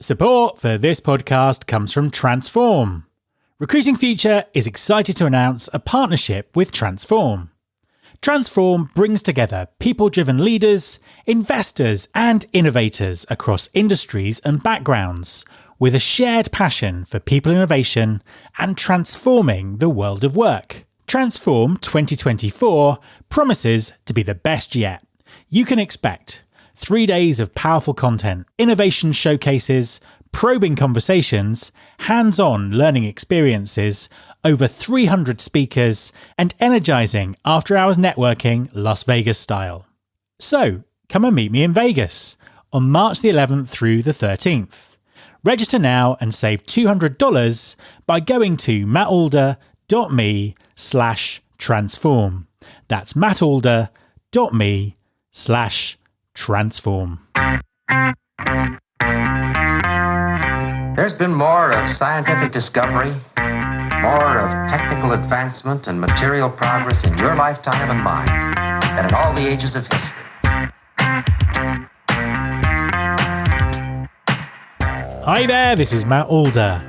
Support for this podcast comes from Transform. Recruiting Future is excited to announce a partnership with Transform. Transform brings together people-driven leaders, investors, and innovators across industries and backgrounds with a shared passion for people innovation and transforming the world of work. Transform 2024 promises to be the best yet. You can expect 3 days of powerful content, innovation showcases, probing conversations, hands-on learning experiences, over 300 speakers, and energizing after-hours networking Las Vegas style. So, come and meet me in Vegas on March the 11th through the 13th. Register now and save $200 by going to mattalder.me/transform. That's mattalder.me/transform. There's been more of scientific discovery, more of technical advancement and material progress in your lifetime and mine than in all the ages of history. Hi there, this is Matt Alder.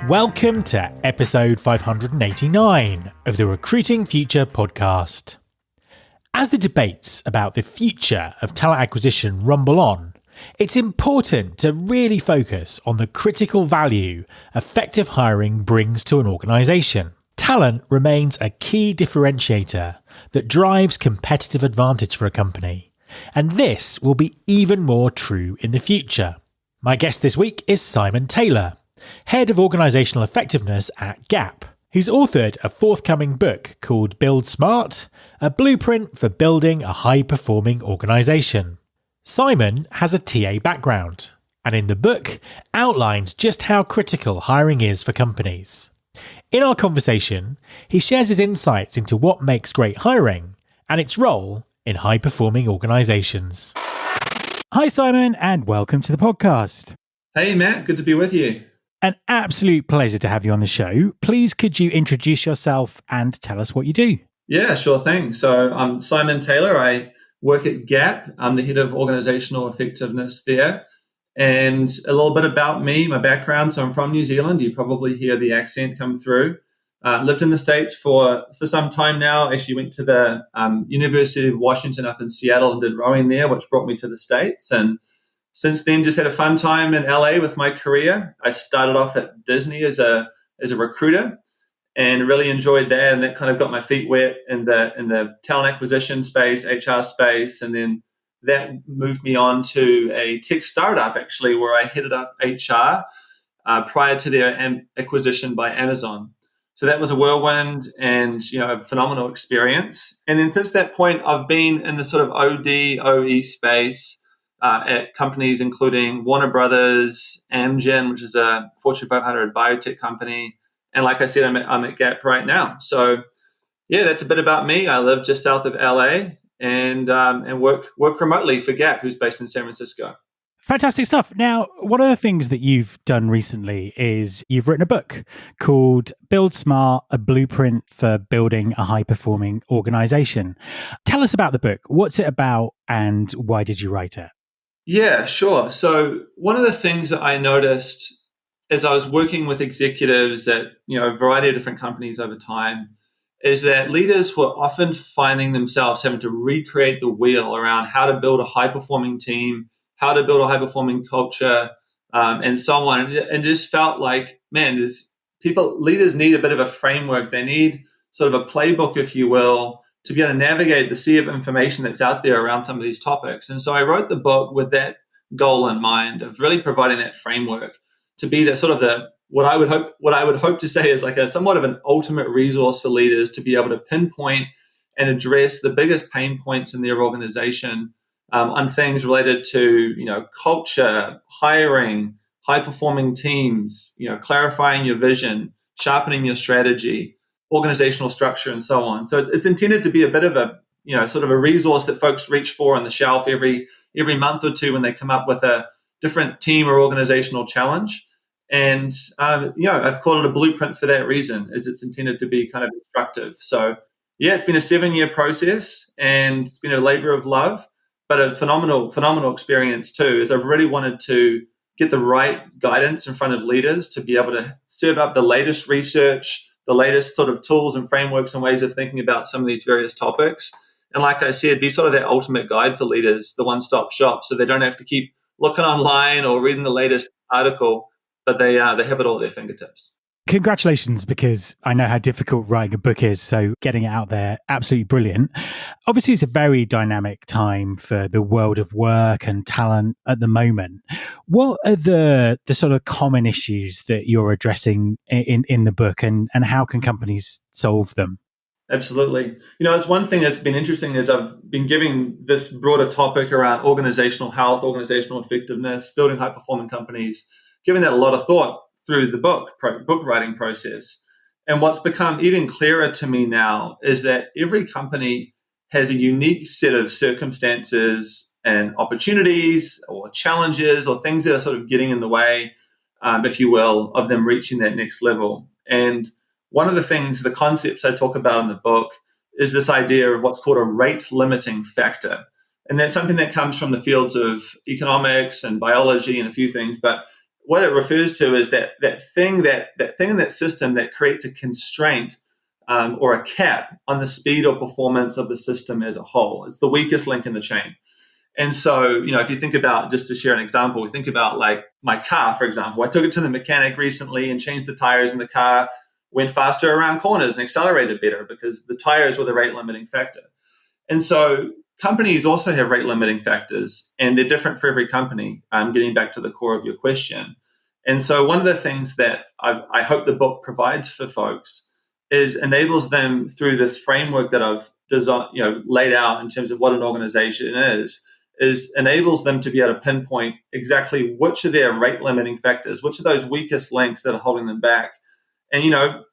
Welcome to episode 589 of the Recruiting Future podcast. As the debates about the future of talent acquisition rumble on, it's important to really focus on the critical value effective hiring brings to an organisation. Talent remains a key differentiator that drives competitive advantage for a company, and this will be even more true in the future. My guest this week is Simon Taylor, Head of Organisational Effectiveness at Gap, who's authored a forthcoming book called Build Smart, a blueprint for building a high-performing organisation. Simon has a TA background, and in the book outlines just how critical hiring is for companies. In our conversation, he shares his insights into what makes great hiring and its role in high-performing organisations. Hi Simon, and welcome to the podcast. Hey Matt, good to be with you. An absolute pleasure to have you on the show. Please could you introduce yourself and tell us what you do? Yeah, sure thing. So I'm Simon Taylor. I work at Gap. I'm the head of organizational effectiveness there. And a little bit about me, my background. So I'm from New Zealand. You probably hear the accent come through. Lived in the States for some time now. Actually went to the University of Washington up in Seattle and did rowing there, which brought me to the States. And since then, just had a fun time in LA with my career. I started off at Disney as a recruiter and really enjoyed that. And that kind of got my feet wet in the talent acquisition space, HR space. And then that moved me on to a tech startup, actually, where I headed up HR prior to their acquisition by Amazon. So that was a whirlwind and a phenomenal experience. And then since that point, I've been in the sort of OE space at companies including Warner Brothers, Amgen, which is a Fortune 500 biotech company. And like I said, I'm at Gap right now. So yeah, that's a bit about me. I live just south of LA and work remotely for Gap, who's based in San Francisco. Fantastic stuff. Now, one of the things that you've done recently is you've written a book called Build Smart, a blueprint for building a high-performing organization. Tell us about the book. What's it about and why did you write it? Yeah, sure. So one of the things that I noticed as I was working with executives at a variety of different companies over time is that leaders were often finding themselves having to recreate the wheel around how to build a high-performing team, how to build a high-performing culture, and so on. And it just felt like, man, leaders need a bit of a framework. They need sort of a playbook, if you will, to be able to navigate the sea of information that's out there around some of these topics. And so I wrote the book with that goal in mind of really providing that framework to be that sort of what I would hope to say is like a somewhat of an ultimate resource for leaders to be able to pinpoint and address the biggest pain points in their organization on things related to culture, hiring, high performing teams, clarifying your vision, sharpening your strategy, organizational structure, and so on. So it's intended to be a bit of a sort of a resource that folks reach for on the shelf every month or two when they come up with a different team or organizational challenge. And I've called it a blueprint for that reason, as it's intended to be kind of instructive. So yeah, it's been a 7-year process and it's been a labor of love, but a phenomenal experience too, as I've really wanted to get the right guidance in front of leaders to be able to serve up the latest research, the latest sort of tools and frameworks and ways of thinking about some of these various topics. And like I said, be sort of that ultimate guide for leaders, the one-stop shop, so they don't have to keep looking online or reading the latest article, but they have it all at their fingertips. Congratulations, because I know how difficult writing a book is, so getting it out there, absolutely brilliant. Obviously, it's a very dynamic time for the world of work and talent at the moment. What are the sort of common issues that you're addressing in the book, and how can companies solve them? Absolutely. It's one thing that's been interesting is I've been giving this broader topic around organizational health, organizational effectiveness, building high-performing companies, giving that a lot of thought through the book writing process. And what's become even clearer to me now is that every company has a unique set of circumstances and opportunities or challenges or things that are sort of getting in the way, if you will, of them reaching that next level. And one of the things, the concepts I talk about in the book is this idea of what's called a rate limiting factor. And that's something that comes from the fields of economics and biology and a few things, but what it refers to is that thing in that system that creates a constraint or a cap on the speed or performance of the system as a whole. It's the weakest link in the chain. And so, if you think about, just to share an example, we think about like my car, for example. I took it to the mechanic recently and changed the tires in the car, went faster around corners and accelerated better because the tires were the rate limiting factor. And so companies also have rate limiting factors, and they're different for every company, getting back to the core of your question. And so one of the things that I hope the book provides for folks is enables them through this framework that I've laid out in terms of what an organization is enables them to be able to pinpoint exactly which of their rate limiting factors, which of those weakest links that are holding them back. And,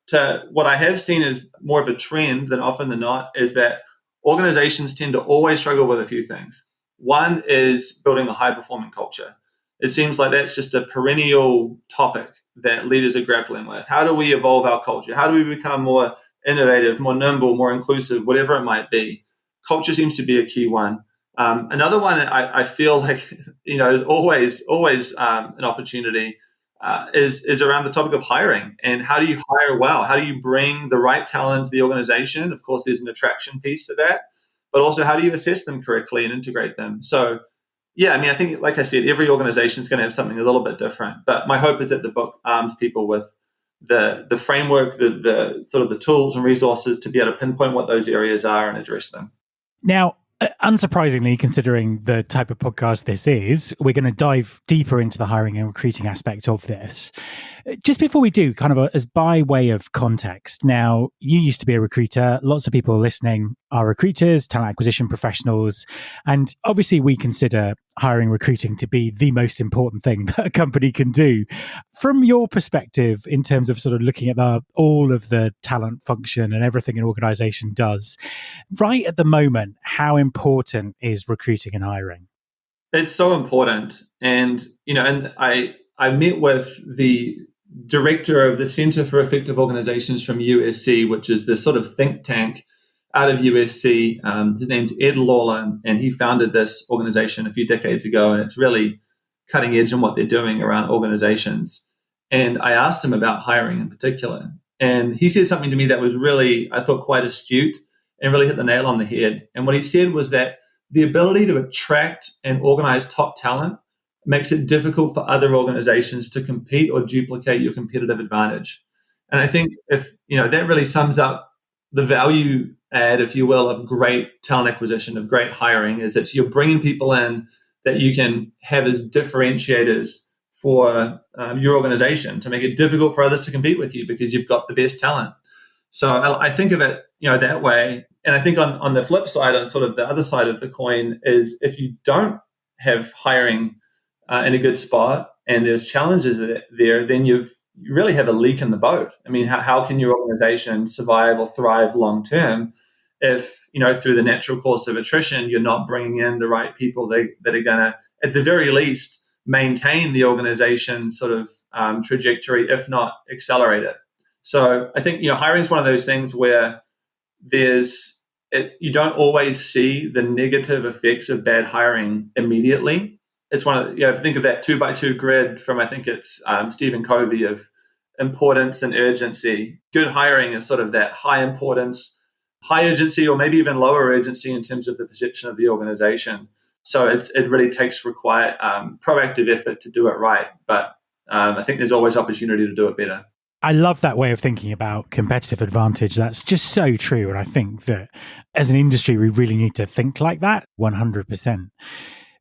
to what I have seen is more of a trend than often than not is that organizations tend to always struggle with a few things. One is building a high-performing culture. It seems like that's just a perennial topic that leaders are grappling with. How do we evolve our culture? How do we become more innovative, more nimble, more inclusive, whatever it might be? Culture seems to be a key one. Another one I feel like is always an opportunity is around the topic of hiring, and how do you hire well? How do you bring the right talent to the organization? Of course, there's an attraction piece to that, but also how do you assess them correctly and integrate them? So, yeah, I think, like I said, every organization is going to have something a little bit different. But my hope is that the book arms people with the framework, the sort of the tools and resources to be able to pinpoint what those areas are and address them. Now, unsurprisingly, considering the type of podcast this is, we're going to dive deeper into the hiring and recruiting aspect of this. Just before we do, kind of as by way of context, now, you used to be a recruiter. Lots of people listening are recruiters, talent acquisition professionals. And obviously, we consider hiring recruiting to be the most important thing that a company can do. From your perspective, in terms of sort of looking at all of the talent function and everything an organization does, right at the moment, how important is recruiting and hiring? It's so important. And, and I met with the director of the Center for Effective Organizations from USC, which is this sort of think tank out of USC. His name's Ed Lawler, and he founded this organization a few decades ago, and it's really cutting edge in what they're doing around organizations. And I asked him about hiring in particular, and he said something to me that was really, I thought, quite astute and really hit the nail on the head. And what he said was that the ability to attract and organize top talent makes it difficult for other organizations to compete or duplicate your competitive advantage. And I think if, that really sums up the value add, if you will, of great talent acquisition, of great hiring, is that you're bringing people in that you can have as differentiators for your organization to make it difficult for others to compete with you because you've got the best talent. So I think of it, that way. And I think on the flip side, on sort of the other side of the coin, is if you don't have hiring in a good spot and there's challenges there, then you really have a leak in the boat. I mean, how can your organization survive or thrive long term if, through the natural course of attrition, you're not bringing in the right people that are going to, at the very least, maintain the organization's sort of trajectory, if not accelerate it. So I think, hiring is one of those things where you don't always see the negative effects of bad hiring immediately. it's one of, if you think of that 2x2 grid from, I think it's Stephen Covey, of importance and urgency. Good hiring is sort of that high importance, high urgency, or maybe even lower urgency in terms of the perception of the organization. So it really takes required proactive effort to do it right. But I think there's always opportunity to do it better. I love that way of thinking about competitive advantage. That's just so true. And I think that as an industry, we really need to think like that 100%.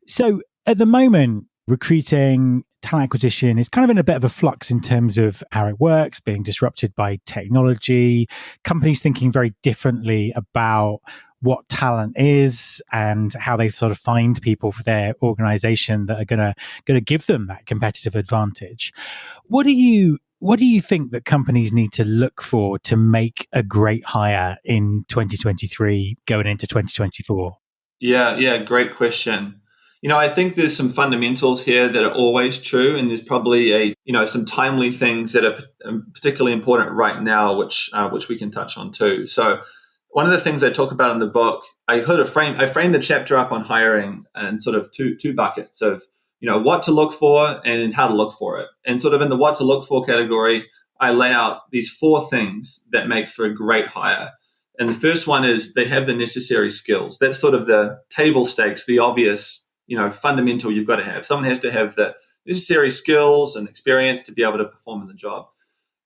So at the moment, recruiting, talent acquisition is kind of in a bit of a flux in terms of how it works, being disrupted by technology, companies thinking very differently about what talent is and how they sort of find people for their organization that are going to give them that competitive advantage. What do you think that companies need to look for to make a great hire in 2023 going into 2024? Yeah, great question. I think there's some fundamentals here that are always true, and there's probably some timely things that are particularly important right now, which we can touch on too. So one of the things I talk about in the book, I framed the chapter up on hiring and sort of two buckets of what to look for and how to look for it. And sort of in the what to look for category, I lay out these 4 things that make for a great hire. And the first one is they have the necessary skills. That's sort of the table stakes, the obvious, fundamental you've got to have. Someone has to have the necessary skills and experience to be able to perform in the job.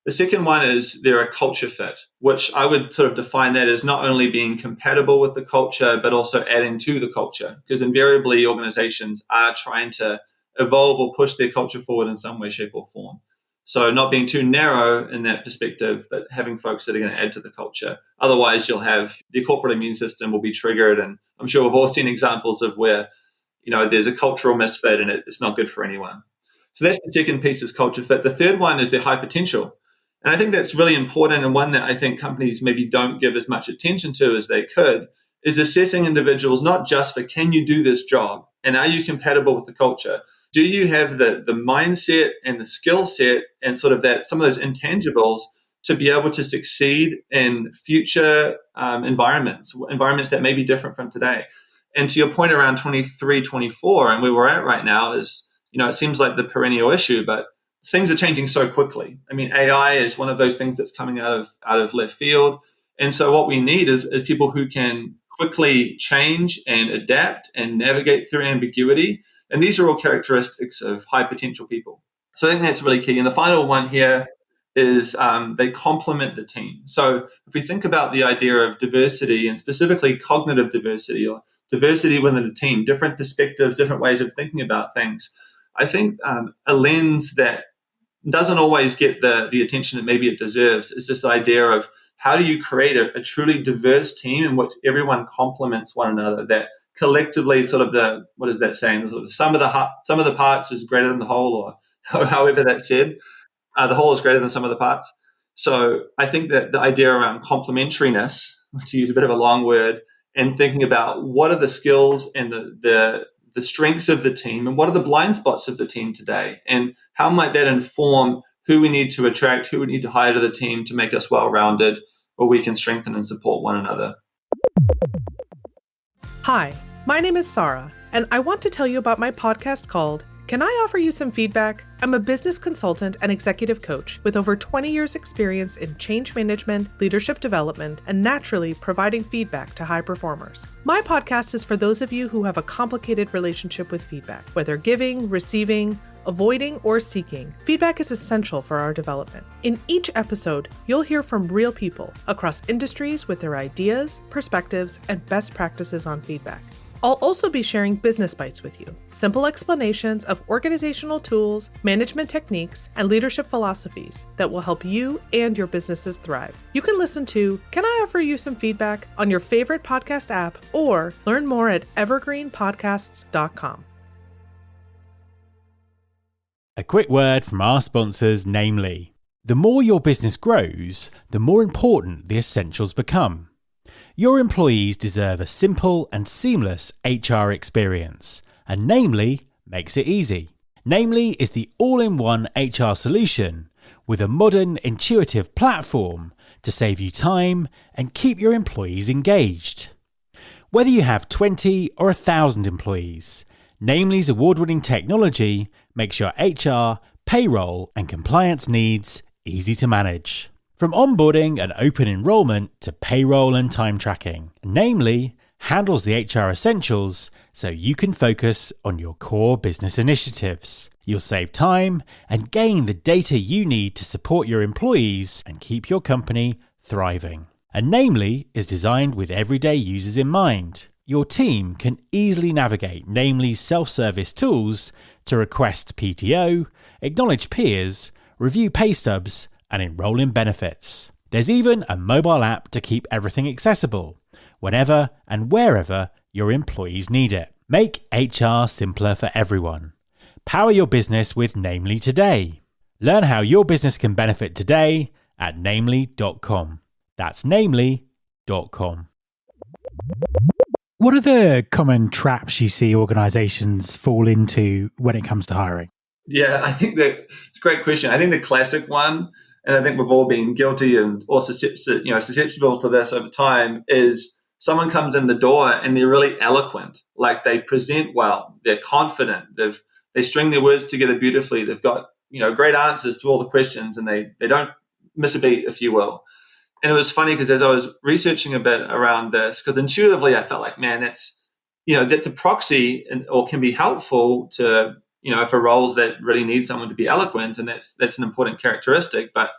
The second one is they're a culture fit, which I would sort of define that as not only being compatible with the culture, but also adding to the culture, because invariably organizations are trying to evolve or push their culture forward in some way, shape, or form. So not being too narrow in that perspective, but having folks that are going to add to the culture. Otherwise, you'll have the corporate immune system will be triggered. And I'm sure we've all seen examples of where, there's a cultural misfit and it's not good for anyone. So that's the second piece, is culture fit. The third one is their high potential. And I think that's really important, and one that I think companies maybe don't give as much attention to as they could, is assessing individuals not just for, can you do this job and are you compatible with the culture? Do you have the mindset and the skill set and sort of that, some of those intangibles to be able to succeed in future environments that may be different from today? And to your point around 23, 24, and where we're at right now is, it seems like the perennial issue, but things are changing so quickly. I mean, AI is one of those things that's coming out of left field. And so what we need is people who can quickly change and adapt and navigate through ambiguity. And these are all characteristics of high potential people. So I think that's really key. And the final one here is they complement the team. So if we think about the idea of diversity, and specifically cognitive diversity or diversity within a team, different perspectives, different ways of thinking about things, I think a lens that doesn't always get the attention that maybe it deserves is this idea of how do you create a truly diverse team in which everyone complements one another, that collectively sort of what is that saying? The sum of the parts is greater than the whole, or however that's said. The whole is greater than some of the parts. So I think that the idea around complementariness, to use a bit of a long word, and thinking about what are the skills and the strengths of the team and what are the blind spots of the team today, and how might that inform who we need to attract, who we need to hire to the team to make us well-rounded, or we can strengthen and support one another. Hi, my name is Sarah, and I want to tell you about my podcast called Can I Offer You Some Feedback? I'm a business consultant and executive coach with over 20 years experience in change management, leadership development, and naturally providing feedback to high performers. My podcast is for those of you who have a complicated relationship with feedback, whether giving, receiving, avoiding, or seeking. Feedback is essential for our development. In each episode, you'll hear from real people across industries with their ideas, perspectives, and best practices on feedback. I'll also be sharing business bites with you, simple explanations of organizational tools, management techniques, and leadership philosophies that will help you and your businesses thrive. You can listen to Can I Offer You Some Feedback on your favorite podcast app, or learn more at evergreenpodcasts.com. A quick word from our sponsors, namely, the more your business grows, the more important the essentials become. Your employees deserve a simple and seamless HR experience, and Namely makes it easy. Namely is the all-in-one HR solution with a modern, intuitive platform to save you time and keep your employees engaged. Whether you have 20 or 1,000 employees, Namely's award-winning technology makes your HR, payroll, and compliance needs easy to manage. From onboarding and open enrollment to payroll and time tracking, Namely handles the HR essentials so you can focus on your core business initiatives. You'll save time and gain the data you need to support your employees and keep your company thriving. And Namely is designed with everyday users in mind. Your team can easily navigate Namely's self-service tools to request PTO, acknowledge peers, review pay stubs, and enroll in benefits. There's even a mobile app to keep everything accessible, whenever and wherever your employees need it. Make HR simpler for everyone. Power your business with Namely today. Learn how your business can benefit today at namely.com. That's namely.com. What are the common traps you see organizations fall into when it comes to hiring? Yeah, I think that it's a great question. I think the classic one, and I think we've all been guilty and also susceptible to this over time, is someone comes in the door and they're really eloquent. Like they present well, they're confident, they string their words together beautifully. They've got great answers to all the questions, and they don't miss a beat, if you will. And it was funny because as I was researching a bit around this, because intuitively I felt like, man, that's a proxy or can be helpful to for roles that really need someone to be eloquent, and that's an important characteristic. But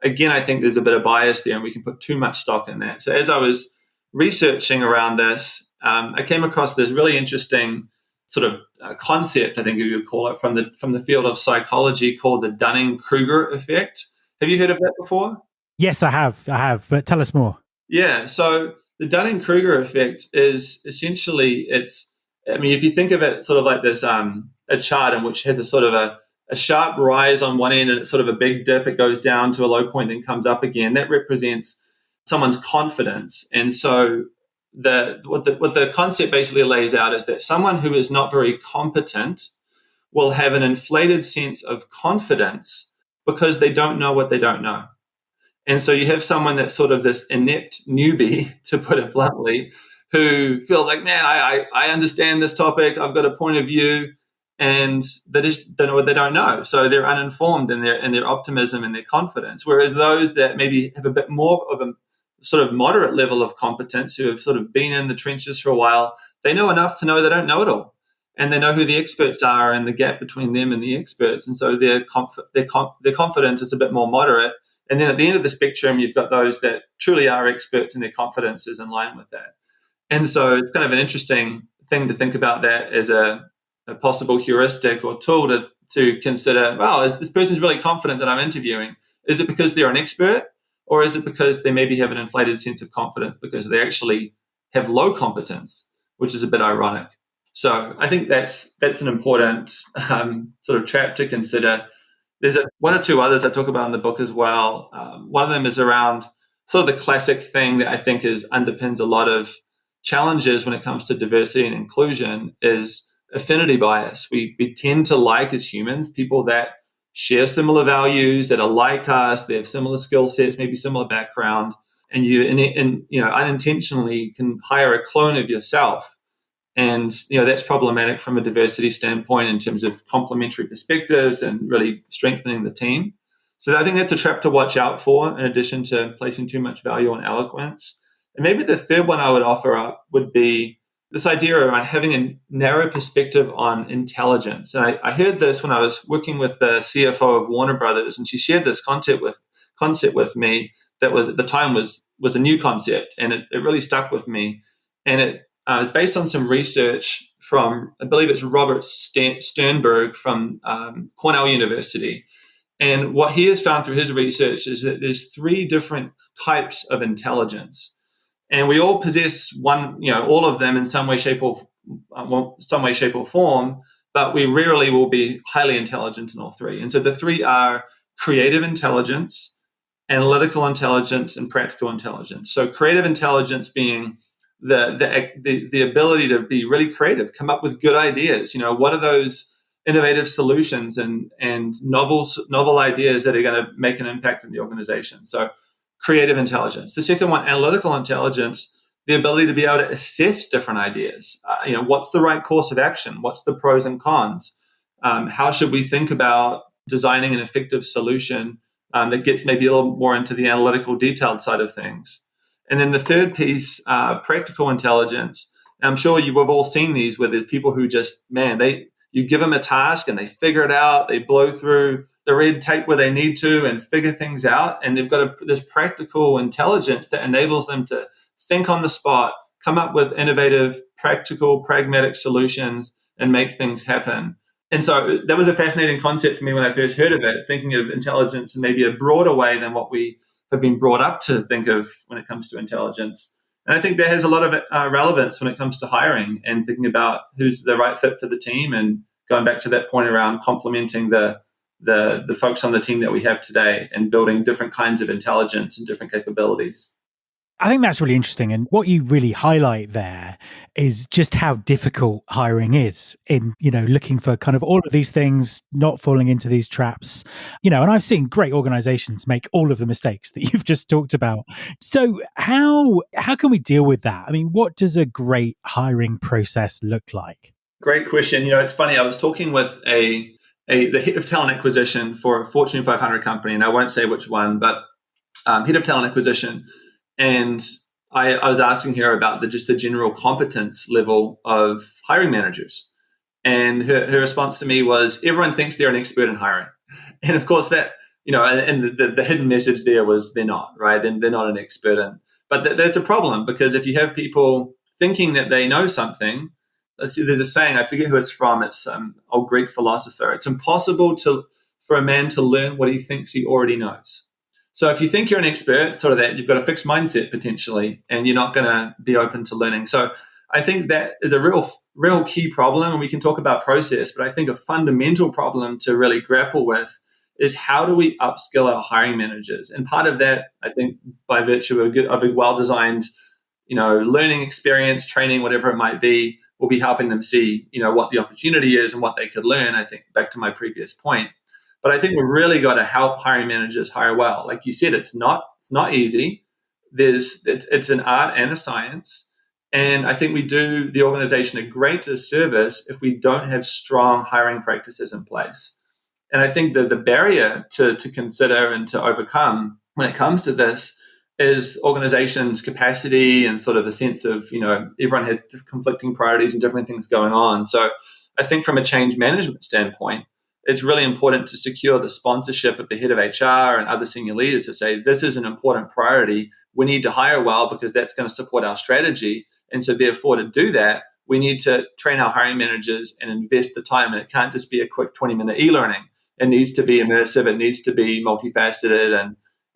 again, I think there's a bit of bias there, and we can put too much stock in that. So as I was researching around this, I came across this really interesting sort of concept, I think you would call it, from the field of psychology called the Dunning-Kruger effect. Have you heard of that before? Yes, I have, but tell us more. Yeah, so the Dunning-Kruger effect is essentially, if you think of it sort of like this, a chart in which has a sort of a sharp rise on one end and it's sort of a big dip, it goes down to a low point, then comes up again. That represents someone's confidence. And so what the concept basically lays out is that someone who is not very competent will have an inflated sense of confidence because they don't know what they don't know. And so you have someone that's sort of this inept newbie, to put it bluntly, who feels like, man, I understand this topic, I've got a point of view, and they just don't know what they don't know. So they're uninformed in their optimism and their confidence. Whereas those that maybe have a bit more of a sort of moderate level of competence, who have sort of been in the trenches for a while, they know enough to know they don't know it all. And they know who the experts are and the gap between them and the experts. And so their confidence is a bit more moderate. And then at the end of the spectrum, you've got those that truly are experts and their confidence is in line with that. And so it's kind of an interesting thing to think about that as a possible heuristic or tool to consider, wow, this person's really confident that I'm interviewing. Is it because they're an expert, or is it because they maybe have an inflated sense of confidence because they actually have low competence, which is a bit ironic. So I think that's an important sort of trap to consider. There's one or two others I talk about in the book as well. One of them is around sort of the classic thing that I think underpins a lot of challenges when it comes to diversity and inclusion is affinity bias. We tend to like, as humans, people that share similar values, that are like us, they have similar skill sets, maybe similar background, and you unintentionally can hire a clone of yourself. And that's problematic from a diversity standpoint in terms of complementary perspectives and really strengthening the team. So I think that's a trap to watch out for, in addition to placing too much value on eloquence. And maybe the third one I would offer up would be this idea around having a narrow perspective on intelligence. And I heard this when I was working with the CFO of Warner Brothers, and she shared this concept with me that was at the time was a new concept, and it really stuck with me. And it is based on some research from, I believe it's Robert Sternberg from Cornell University. And what he has found through his research is that there's 3 different types of intelligence. And we all possess all of them in some way, shape, or form, but we rarely will be highly intelligent in all 3. And so the 3 are creative intelligence, analytical intelligence, and practical intelligence. So creative intelligence being the ability to be really creative, come up with good ideas. What are those innovative solutions and novel ideas that are going to make an impact in the organization? So creative intelligence. The second one, analytical intelligence, the ability to be able to assess different ideas. What's the right course of action? What's the pros and cons? How should we think about designing an effective solution that gets maybe a little more into the analytical, detailed side of things? And then the third piece, practical intelligence. I'm sure we've all seen these where there's people who just, you give them a task and they figure it out. They blow through the red tape where they need to and figure things out. And they've got this practical intelligence that enables them to think on the spot, come up with innovative, practical, pragmatic solutions and make things happen. And so that was a fascinating concept for me when I first heard of it, thinking of intelligence in maybe a broader way than what we have been brought up to think of when it comes to intelligence. And I think that has a lot of relevance when it comes to hiring and thinking about who's the right fit for the team, and going back to that point around complementing the folks on the team that we have today and building different kinds of intelligence and different capabilities. I think that's really interesting. And what you really highlight there is just how difficult hiring is in, looking for kind of all of these things, not falling into these traps, and I've seen great organizations make all of the mistakes that you've just talked about. So how can we deal with that? I mean, what does a great hiring process look like? Great question. It's funny. I was talking with the head of talent acquisition for a Fortune 500 company, and I won't say which one, but head of talent acquisition. And I was asking her about just the general competence level of hiring managers. And her response to me was, everyone thinks they're an expert in hiring. And of course that, and the hidden message there was they're not, right? They're not an expert in. But that's a problem, because if you have people thinking that they know something, there's a saying, I forget who it's from, it's an old Greek philosopher. It's impossible for a man to learn what he thinks he already knows. So if you think you're an expert, sort of that, you've got a fixed mindset potentially, and you're not going to be open to learning. So I think that is a real key problem, and we can talk about process, but I think a fundamental problem to really grapple with is how do we upskill our hiring managers? And part of that, I think, by virtue of a well-designed, learning experience, training, whatever it might be, will be helping them see, what the opportunity is and what they could learn. I think back to my previous point. But I think we've really got to help hiring managers hire well. Like you said, it's not easy. It's an art and a science. And I think we do the organization a great disservice if we don't have strong hiring practices in place. And I think that the barrier to consider and to overcome when it comes to this is organizations' capacity and sort of the sense of, everyone has conflicting priorities and different things going on. So I think from a change management standpoint, it's really important to secure the sponsorship of the head of HR and other senior leaders to say, this is an important priority. We need to hire well because that's going to support our strategy. And so therefore, to do that, we need to train our hiring managers and invest the time. And it can't just be a quick 20-minute e-learning. It needs to be immersive. It needs to be multifaceted.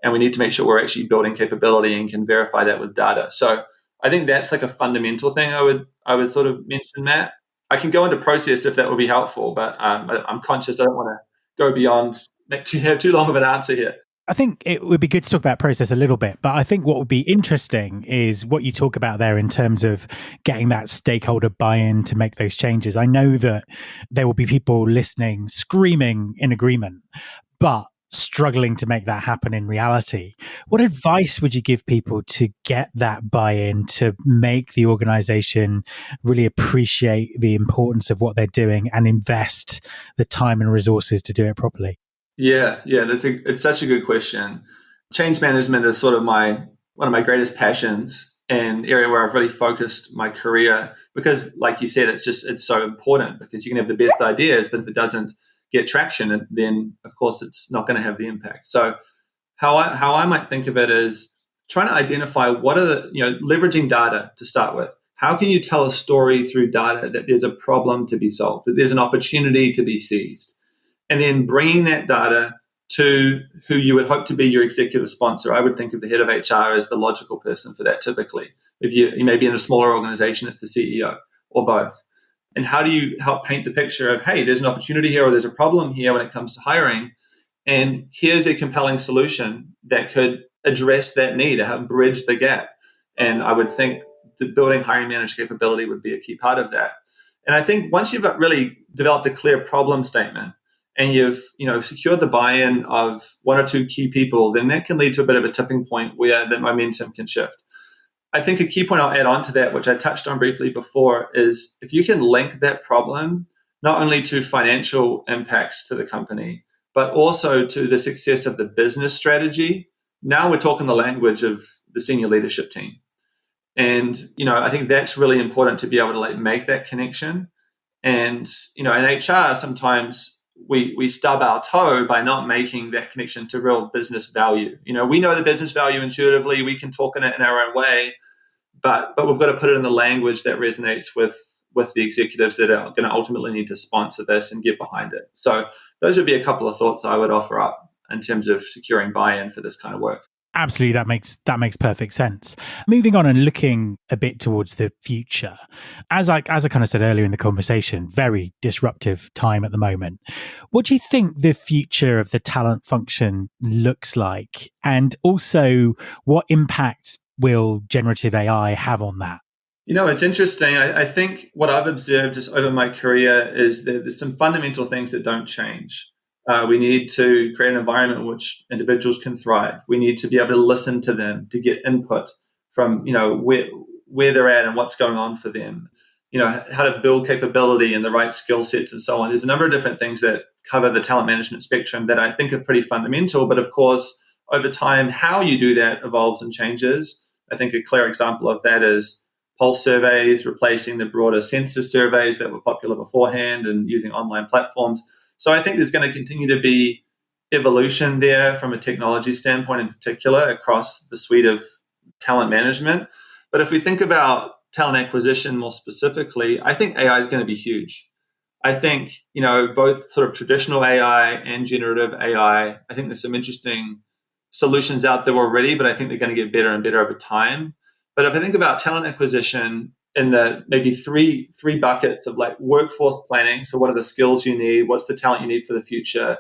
And we need to make sure we're actually building capability and can verify that with data. So I think that's like a fundamental thing I would sort of mention, Matt. I can go into process if that would be helpful, but I'm conscious I don't want to go beyond, to have too long of an answer here. I think it would be good to talk about process a little bit, but I think what would be interesting is what you talk about there in terms of getting that stakeholder buy-in to make those changes. I know that there will be people listening, screaming in agreement, but struggling to make that happen in reality. What advice would you give people to get that buy-in, to make the organization really appreciate the importance of what they're doing and invest the time and resources to do it properly? Yeah, it's such a good question. Change management is sort of one of my greatest passions and area where I've really focused my career, because like you said, it's so important, because you can have the best ideas, but if it doesn't get traction, then of course it's not going to have the impact. So how I might think of it is trying to identify what are the, leveraging data to start with. How can you tell a story through data that there's a problem to be solved, that there's an opportunity to be seized? And then bringing that data to who you would hope to be your executive sponsor. I would think of the head of HR as the logical person for that typically. If you may be in a smaller organization, it's the CEO or both. And how do you help paint the picture of, hey, there's an opportunity here or there's a problem here when it comes to hiring, and here's a compelling solution that could address that need, to help bridge the gap. And I would think that building hiring manager capability would be a key part of that. And I think once you've really developed a clear problem statement and you've secured the buy-in of one or two key people, then that can lead to a bit of a tipping point where the momentum can shift. I think a key point I'll add on to that, which I touched on briefly before, is if you can link that problem not only to financial impacts to the company, but also to the success of the business strategy, now we're talking the language of the senior leadership team. And, I think that's really important to be able to make that connection. And, in HR, sometimes we stub our toe by not making that connection to real business value. We know the business value intuitively. We can talk in it in our own way, but we've got to put it in the language that resonates with the executives that are going to ultimately need to sponsor this and get behind it. So those would be a couple of thoughts I would offer up in terms of securing buy-in for this kind of work. Absolutely, that makes perfect sense. Moving on and looking a bit towards the future, as I kind of said earlier in the conversation, very disruptive time at the moment. What do you think the future of the talent function looks like, and also what impact will generative AI have on that? It's interesting. I think what I've observed just over my career is that there's some fundamental things that don't change. We need to create an environment in which individuals can thrive. We need to be able to listen to them, to get input from, where they're at and what's going on for them, how to build capability and the right skill sets and so on. There's a number of different things that cover the talent management spectrum that I think are pretty fundamental. But of course, over time, how you do that evolves and changes. I think a clear example of that is pulse surveys replacing the broader census surveys that were popular beforehand and using online platforms. So I think there's going to continue to be evolution there from a technology standpoint in particular across the suite of talent management. But if we think about talent acquisition more specifically, I think AI is going to be huge. I think, both sort of traditional AI and generative AI, I think there's some interesting solutions out there already, but I think they're going to get better and better over time. But if I think about talent acquisition in the maybe three buckets of workforce planning, so what are the skills you need? What's the talent you need for the future?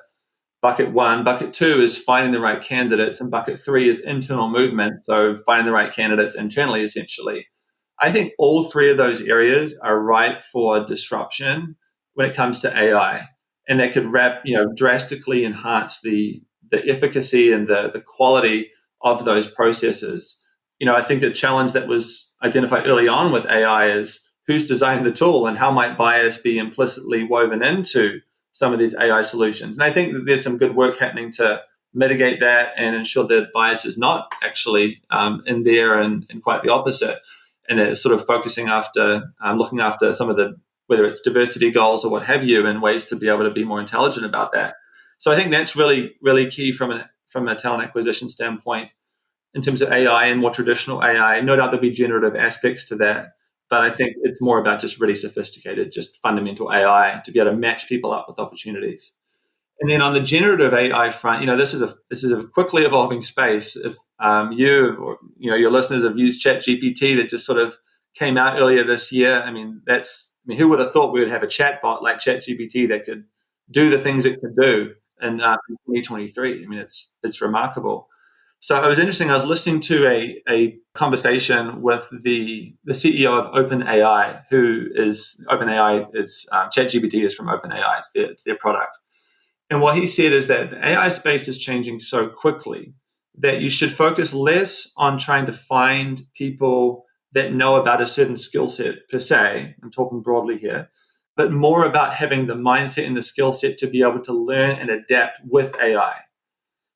Bucket one. Bucket two is finding the right candidates. And bucket three is internal movement, so finding the right candidates internally, essentially. I think all three of those areas are ripe for disruption when it comes to AI. And that could drastically enhance the efficacy and the quality of those processes. I think a challenge that was identified early on with AI is who's designing the tool and how might bias be implicitly woven into some of these AI solutions. And I think that there's some good work happening to mitigate that and ensure that bias is not actually in there and quite the opposite. And it's sort of looking after some of the, whether it's diversity goals or what have you, and ways to be able to be more intelligent about that. So I think that's really, really key from a talent acquisition standpoint. In terms of AI and more traditional AI, no doubt there'll be generative aspects to that, but I think it's more about just really sophisticated, just fundamental AI to be able to match people up with opportunities. And then on the generative AI front, this is a quickly evolving space. If you or your listeners have used ChatGPT that just sort of came out earlier this year, who would have thought we would have a chatbot like ChatGPT that could do the things it could do in 2023? It's remarkable. So it was interesting. I was listening to a conversation with the CEO of OpenAI, OpenAI is ChatGPT is from OpenAI. It's their product. And what he said is that the AI space is changing so quickly that you should focus less on trying to find people that know about a certain skill set per se. I'm talking broadly here, but more about having the mindset and the skill set to be able to learn and adapt with AI.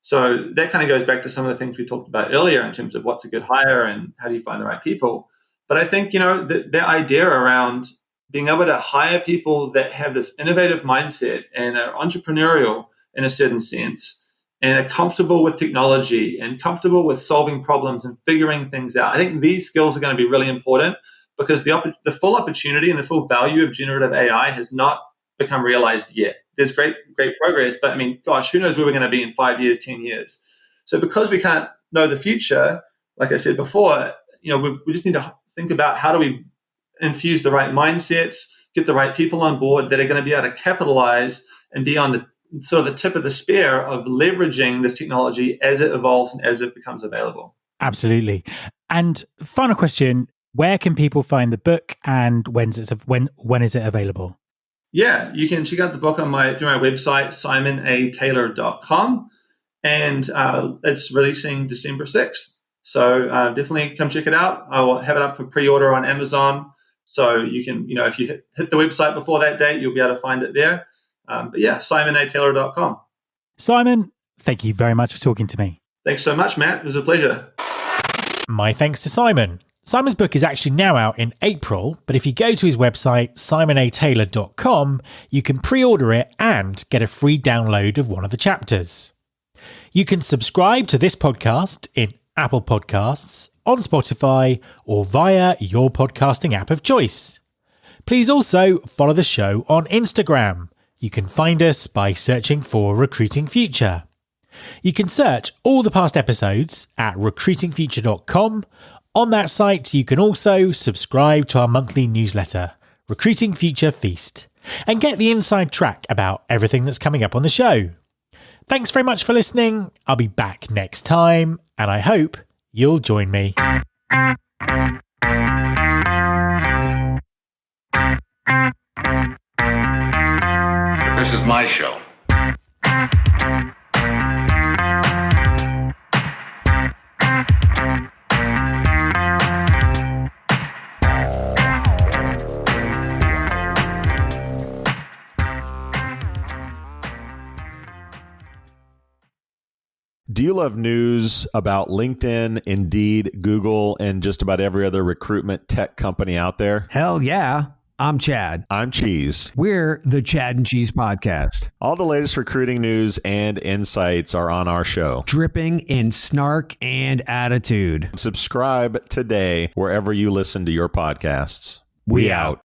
So that kind of goes back to some of the things we talked about earlier in terms of what's a good hire and how do you find the right people. But I think, the idea around being able to hire people that have this innovative mindset and are entrepreneurial in a certain sense and are comfortable with technology and comfortable with solving problems and figuring things out. I think these skills are going to be really important because the full opportunity and the full value of generative AI has not become realized yet. There's great progress, but who knows where we're going to be in 5 years, 10 years. So because we can't know the future, like I said before, we just need to think about how do we infuse the right mindsets, get the right people on board that are going to be able to capitalize and be on the sort of the tip of the spear of leveraging this technology as it evolves and as it becomes available. Absolutely. And final question, where can people find the book and when is it available? Yeah, you can check out the book through my website, simonataylor.com, and it's releasing December 6th. So definitely come check it out. I will have it up for pre-order on Amazon. So you can, if you hit the website before that date, you'll be able to find it there. But yeah, simonataylor.com. Simon, thank you very much for talking to me. Thanks so much, Matt. It was a pleasure. My thanks to Simon. Simon's book is actually now out in April, but if you go to his website, simonataylor.com, you can pre-order it and get a free download of one of the chapters. You can subscribe to this podcast in Apple Podcasts, on Spotify, or via your podcasting app of choice. Please also follow the show on Instagram. You can find us by searching for Recruiting Future. You can search all the past episodes at recruitingfuture.com. On that site, you can also subscribe to our monthly newsletter, Recruiting Future Feast, and get the inside track about everything that's coming up on the show. Thanks very much for listening. I'll be back next time, and I hope you'll join me. This is my show. Do you love news about LinkedIn, Indeed, Google, and just about every other recruitment tech company out there? Hell yeah. I'm Chad. I'm Cheese. We're the Chad and Cheese Podcast. All the latest recruiting news and insights are on our show. Dripping in snark and attitude. Subscribe today wherever you listen to your podcasts. We out.